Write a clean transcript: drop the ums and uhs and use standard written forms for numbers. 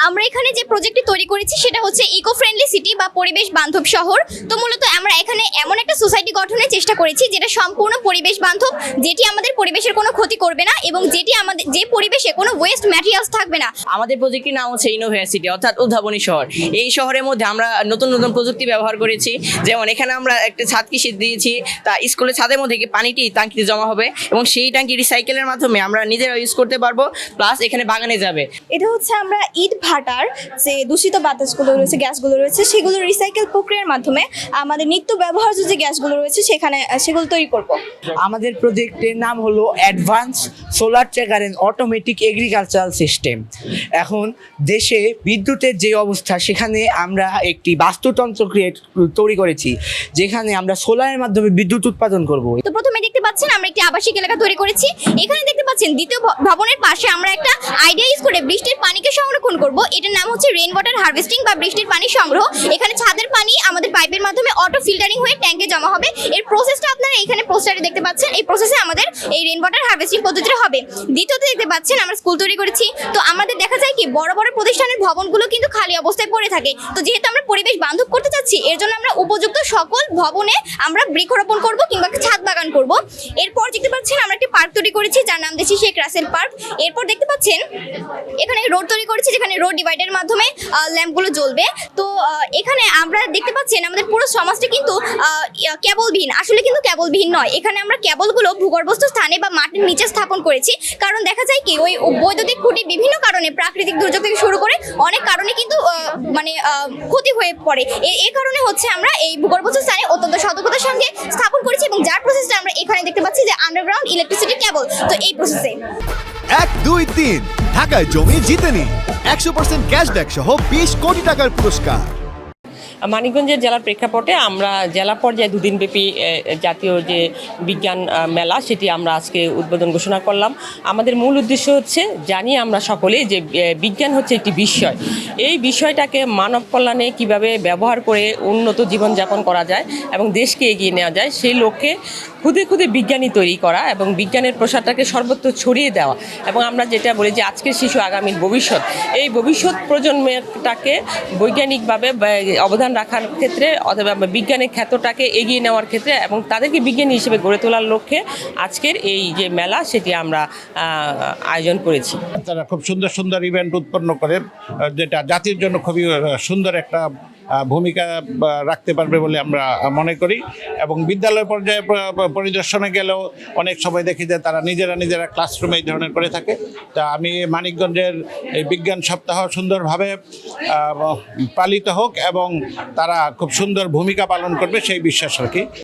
আমরা এখানে যে প্রজেক্টটি তৈরি করেছি সেটা হচ্ছে ইকো ফ্রেন্ডলি সিটি বা পরিবেশ বান্ধব শহর। তো মূলত আমরা এখানে এমন একটা সোসাইটি গঠনের চেষ্টা করেছি যেটা সম্পূর্ণ পরিবেশ বান্ধব, যেটি আমাদের পরিবেশের কোনো ক্ষতি করবে না এবং যেটি আমাদের যে পরিবেশে কোনো ওয়েস্ট ম্যাটেরিয়ালস থাকবে না। আমাদের প্রজেক্টটির নাম হচ্ছে ইনোভেয়া সিটি, অর্থাৎ উদ্ভাবনী শহর। এই শহরের মধ্যে আমরা নতুন নতুন প্রযুক্তি ব্যবহার করেছি। যেমন এখানে আমরা একটা ছাদ কৃষি দিয়েছি, তা স্কুলের ছাদের মধ্যে পানিটি ট্যাঙ্কিতে জমা হবে এবং সেই ট্যাঙ্কি রিসাইকেলের মাধ্যমে আমরা নিজেরা ইউজ করতে পারবো, প্লাস এখানে বাগানে যাবে। এটা হচ্ছে আমরা ইট ভাটার যে দূষিত বাতাসগুলো রয়েছে, গ্যাসগুলো রয়েছে, সেগুলো রিসাইকেল প্রক্রিয়ার মাধ্যমে আমাদের নিত্য ব্যবহার্য যে গ্যাসগুলো রয়েছে সেগুলো তৈরি করব। আমাদের প্রজেক্টের নাম হলো advance solar tracker and automatic agricultural system. এখন দেশে বিদ্যুতের যে অবস্থা, সেখানে আমরা একটি বাস্তুতন্ত্র তৈরি করেছি যেখানে আমরা সোলারের মাধ্যমে বিদ্যুৎ উৎপাদন করব। তো প্রথমে দেখতে পাচ্ছেন আমরা একটি আবাসিক এলাকা তৈরি করেছি। এখানে দেখতে পাচ্ছেন দ্বিতীয় ভবনের পাশে আমরা একটা আইডিয়া ইউজ করে বৃষ্টির পানিকে সংরক্ষণ করব। এটার নাম হচ্ছে রেইন ওয়াটার হারভেস্টিং বা বৃষ্টির পানি সংগ্রহ। এখানে ছাদের পানি আমাদের পাইপের মাধ্যমে অটো ফিল্টারিং হয়ে ট্যাঙ্কে জমা হবে। এর প্রসেসটা আপনারা এখানে পোস্টারে দেখতে পাচ্ছেন। এই প্রসেসে আমাদের এই রেইন ওয়াটার হারভেস্টিং পদ্ধতিটা হবে। দ্বিতীয়ত দেখতে পাচ্ছেন আমরা স্কুল তৈরি করেছি। তো আমাদের দেখা যায় কি বড় বড় প্রতিষ্ঠানের ভবনগুলো কিন্তু খালি অবস্থায় পড়ে থাকে। তো যেহেতু আমরা পরিবেশ বান্ধব করতে চাচ্ছি, এর জন্য আমরা উপযুক্ত সকল ভবনে আমরা বৃক্ষরোপণ করব কিংবা ছাদ বাগান করব। এরপর দেখতে পাচ্ছেন আমরা একটি পার্ক তৈরি করেছি যার নাম দিয়েছি শেখ রাসেল পার্ক। এরপর দেখতে পাচ্ছেন এখানে রোড তৈরি করেছি যেখানে রোড ডিভাইডের মাধ্যমে ল্যাম্পগুলো জ্বলবে। তো এখানে আমরা দেখতে পাচ্ছেন আমাদের পুরো সমাজটা কিন্তু কেবলবিহীন, আসলে কিন্তু কেবলবিহীন নয়। এখানে আমরা কেবলগুলো ভূগর্ভস্থ স্থানে বা মাটির নিচে স্থাপন করেছি, কারণ দেখা যায় কি ওই বৈদ্যুতিক খুঁটি বিভিন্ন কারণে, প্রাকৃতিক দুর্যোগ থেকে শুরু করে অনেক কারণে কিন্তু ক্ষতি হয়ে পড়ে। এই কারণে হচ্ছে আমরা এই ভূগর্ভস্থ স্থানে অত্যন্ত সতর্কতার সঙ্গে স্থাপন করেছি এবং যার প্রসেসটা আমরা এখানে দেখতে পাচ্ছি যে আন্ডারগ্রাউন্ড ইলেকট্রিসিটি কেবল। তো এই প্রসেসে 1, 2, 3 ঢাকায় জমি জিতে নিন 100% ক্যাশব্যাক সহ 20 কোটি টাকার পুরস্কার। মানিকগঞ্জের জেলার প্রেক্ষাপটে আমরা জেলা পর্যায়ে দুদিনব্যাপী জাতীয় যে বিজ্ঞান মেলা, সেটি আমরা আজকে উদ্বোধন ঘোষণা করলাম। আমাদের মূল উদ্দেশ্য হচ্ছে জানি আমরা সকলেই যে বিজ্ঞান হচ্ছে একটি বিষয়। এই বিষয়টাকে মানব কল্যাণে কীভাবে ব্যবহার করে উন্নত জীবনযাপন করা যায় এবং দেশকে এগিয়ে নেওয়া যায়, সেই লক্ষ্যে খুদে খুদে বিজ্ঞানী তৈরি করা এবং বিজ্ঞানের প্রসারটাকে সর্বত্র ছড়িয়ে দেওয়া। এবং আমরা যেটা বলি যে আজকের শিশু আগামীর ভবিষ্যৎ, এই ভবিষ্যৎ প্রজন্মটাকে বৈজ্ঞানিকভাবে অবদান রাখার ক্ষেত্রে অথবা বিজ্ঞানের ক্ষেত্রটাকে এগিয়ে নেওয়ার ক্ষেত্রে এবং তাদেরকে বিজ্ঞানী হিসেবে গড়ে তোলার লক্ষ্যে আজকের এই যে মেলা, সেটি আমরা আয়োজন করেছি। তারা খুব সুন্দর সুন্দর ইভেন্ট উৎপন্ন করে, যেটা জাতির জন্য খুবই সুন্দর একটা ভূমিকা রাখতে পারবে বলে আমরা মনে করি। এবং বিদ্যালয় পর্যায়ে পরিদর্শনে গেলেও অনেক সময় দেখি যে তারা নিজেরা ক্লাসরুমে এই ধরনের করে থাকে। তা আমি মানিকগঞ্জের এই বিজ্ঞান সপ্তাহ সুন্দরভাবে পালিত হোক এবং তারা খুব সুন্দর ভূমিকা পালন করবে সেই বিশ্বাস রাখি।